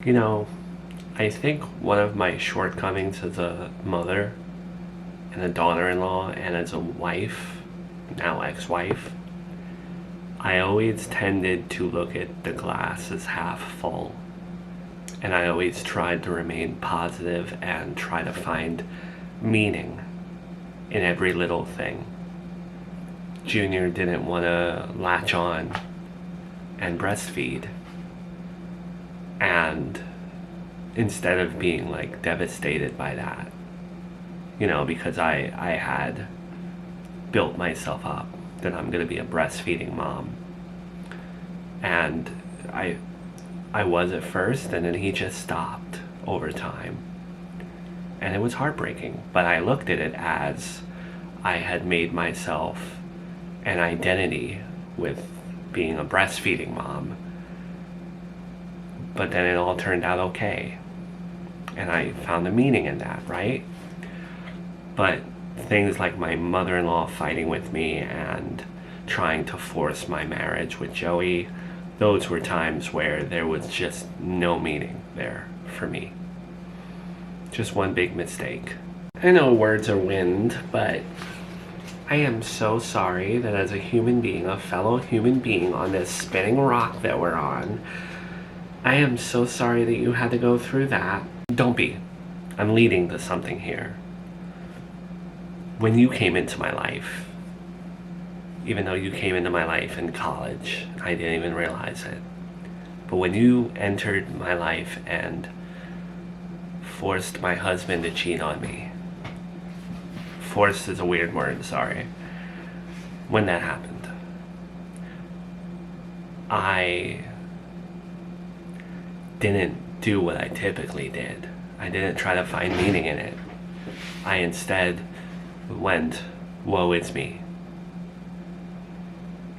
You know, I think one of my shortcomings as a mother and a daughter-in-law and as a wife, now ex-wife, I always tended to look at the glass as half full. And I always tried to remain positive and try to find meaning in every little thing. Junior didn't want to latch on and breastfeed. And instead of being like devastated by that, because I had built myself up that I'm going to be a breastfeeding mom. And I was at first, and then he just stopped over time. And it was heartbreaking, but I looked at it as I had made myself an identity with being a breastfeeding mom. But then it all turned out okay. And I found a meaning in that, right? But things like my mother-in-law fighting with me and trying to force my marriage with Joey, those were times where there was just no meaning there for me. Just one big mistake. I know words are wind, but I am so sorry that as a human being, a fellow human being on this spinning rock that we're on, I am so sorry that you had to go through that. Don't be. I'm leading to something here. When you came into my life, even though you came into my life in college, I didn't even realize it. But when you entered my life and forced my husband to cheat on me, forced is a weird word, sorry. When that happened, I didn't do what I typically did. I didn't try to find meaning in it. I instead went, woe is me.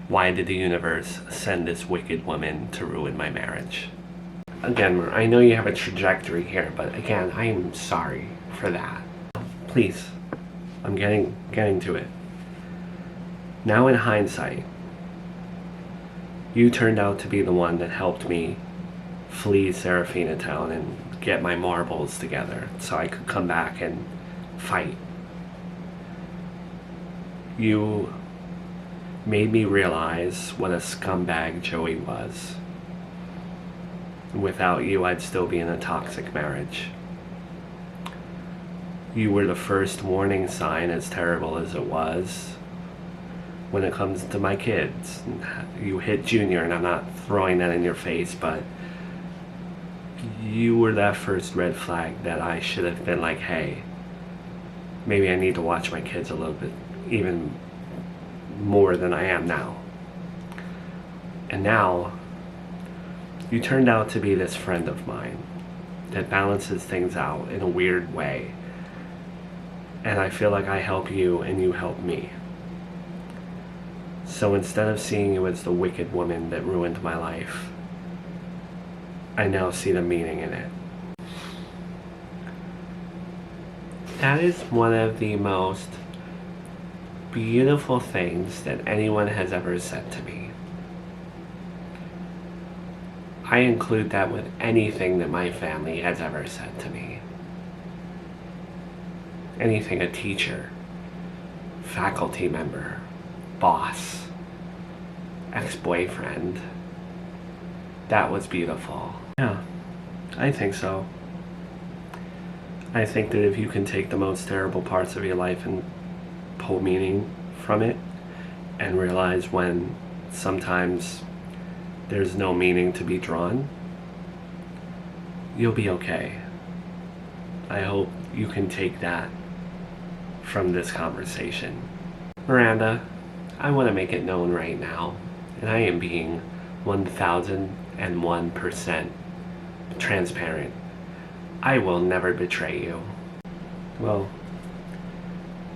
Why did the universe send this wicked woman to ruin my marriage? Again, I know you have a trajectory here, but again, I am sorry for that. Please, I'm getting to it. Now in hindsight, you turned out to be the one that helped me flee Serafina Town and get my marbles together so I could come back and fight. You made me realize what a scumbag Joey was. Without you, I'd still be in a toxic marriage. You were the first warning sign, as terrible as it was, when it comes to my kids. You hit Junior, and I'm not throwing that in your face, but you were that first red flag that I should have been like, hey, maybe I need to watch my kids a little bit, even more than I am now. And now, you turned out to be this friend of mine that balances things out in a weird way. And I feel like I help you and you help me. So instead of seeing you as the wicked woman that ruined my life, I now see the meaning in it. That is one of the most beautiful things that anyone has ever said to me. I include that with anything that my family has ever said to me. Anything a teacher, faculty member, boss, ex-boyfriend. That was beautiful. Yeah, I think so. I think that if you can take the most terrible parts of your life and pull meaning from it and realize when sometimes there's no meaning to be drawn, you'll be okay. I hope you can take that from this conversation. Miranda, I want to make it known right now, and I am being 1001% transparent. I will never betray you. Well,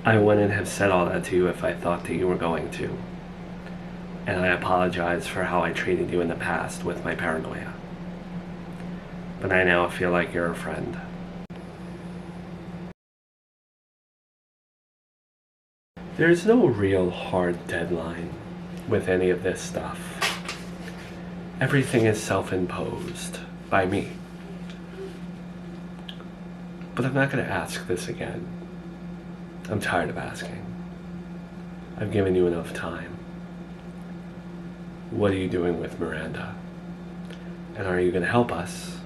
I wouldn't have said all that to you if I thought that you were going to. And I apologize for how I treated you in the past with my paranoia. But I now feel like you're a friend. There's no real hard deadline with any of this stuff. Everything is self-imposed by me. But I'm not going to ask this again. I'm tired of asking. I've given you enough time. What are you doing with Miranda? And are you going to help us?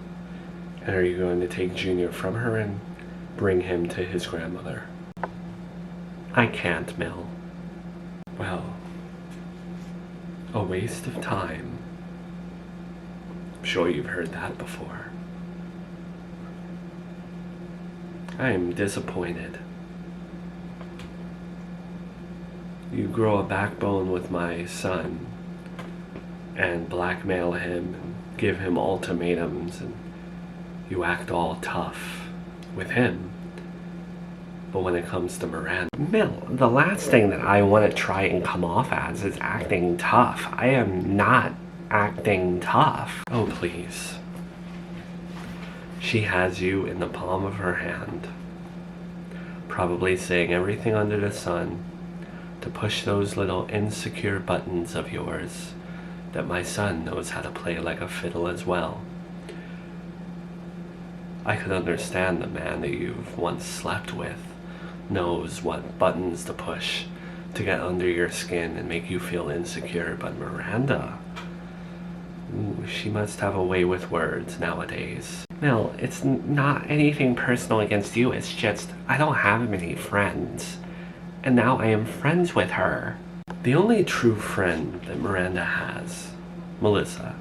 And are you going to take Junior from her and bring him to his grandmother? I can't, Mel. Well, a waste of time. I'm sure you've heard that before. I am disappointed. You grow a backbone with my son and blackmail him and give him ultimatums, and you act all tough with him. But when it comes to Miranda, Mel, the last thing that I want to try and come off as is acting tough. I am not acting tough. Oh, please. She has you in the palm of her hand, probably saying everything under the sun to push those little insecure buttons of yours that my son knows how to play like a fiddle as well. I could understand the man that you've once slept with knows what buttons to push to get under your skin and make you feel insecure, but Miranda, she must have a way with words nowadays. Mel, it's not anything personal against you, it's just I don't have many friends, and now I am friends with her. The only true friend that Miranda has, Melissa,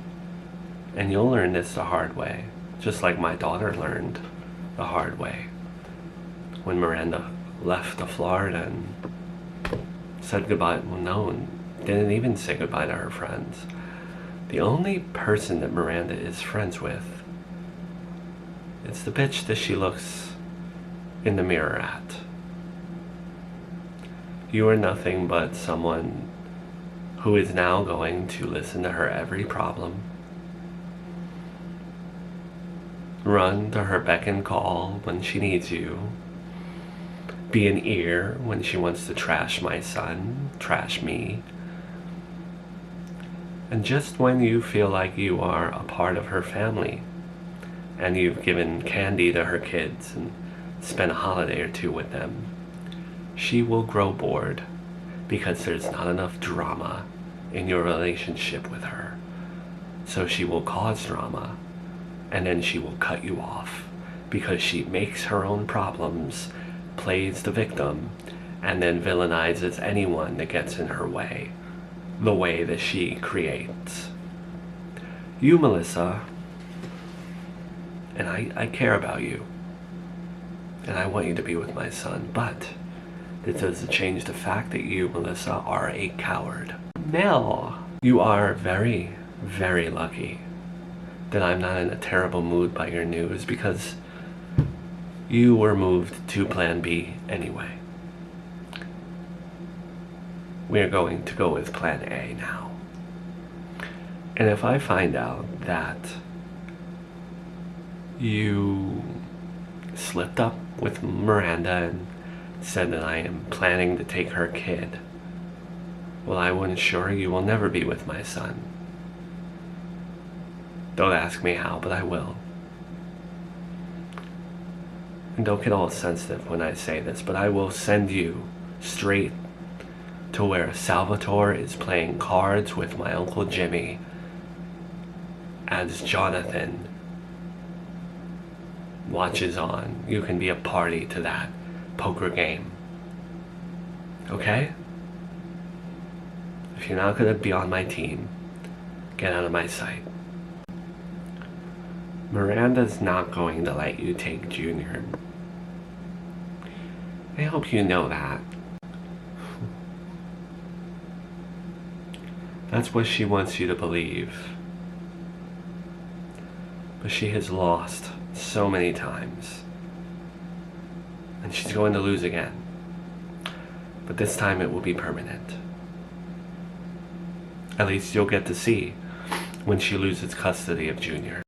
and you'll learn this the hard way, just like my daughter learned the hard way when Miranda left to Florida and said goodbye. Well, no, didn't even say goodbye to her friends. The only person that Miranda is friends with, it's the bitch that she looks in the mirror at. You are nothing but someone who is now going to listen to her every problem, run to her beck and call when she needs you, be an ear when she wants to trash my son, trash me. And just when you feel like you are a part of her family and you've given candy to her kids and spent a holiday or two with them, she will grow bored because there's not enough drama in your relationship with her. So she will cause drama, and then she will cut you off because she makes her own problems, plays the victim, and then villainizes anyone that gets in her way, the way that she creates. You, Melissa, and I care about you, and I want you to be with my son, but it doesn't change the fact that you, Melissa, are a coward. Mel, you are very, very lucky that I'm not in a terrible mood by your news, because you were moved to Plan B anyway. We're going to go with Plan A now. And if I find out that you slipped up with Miranda and said that I am planning to take her kid, well, I will ensure you will never be with my son. Don't ask me how, but I will. And don't get all sensitive when I say this, but I will send you straight to where Salvatore is playing cards with my Uncle Jimmy as Jonathan watches on. You can be a party to that poker game. Okay? If you're not going to be on my team, get out of my sight. Miranda's not going to let you take Junior. I hope you know that. That's what she wants you to believe. But she has lost so many times. And she's going to lose again. But this time it will be permanent. At least you'll get to see when she loses custody of Junior.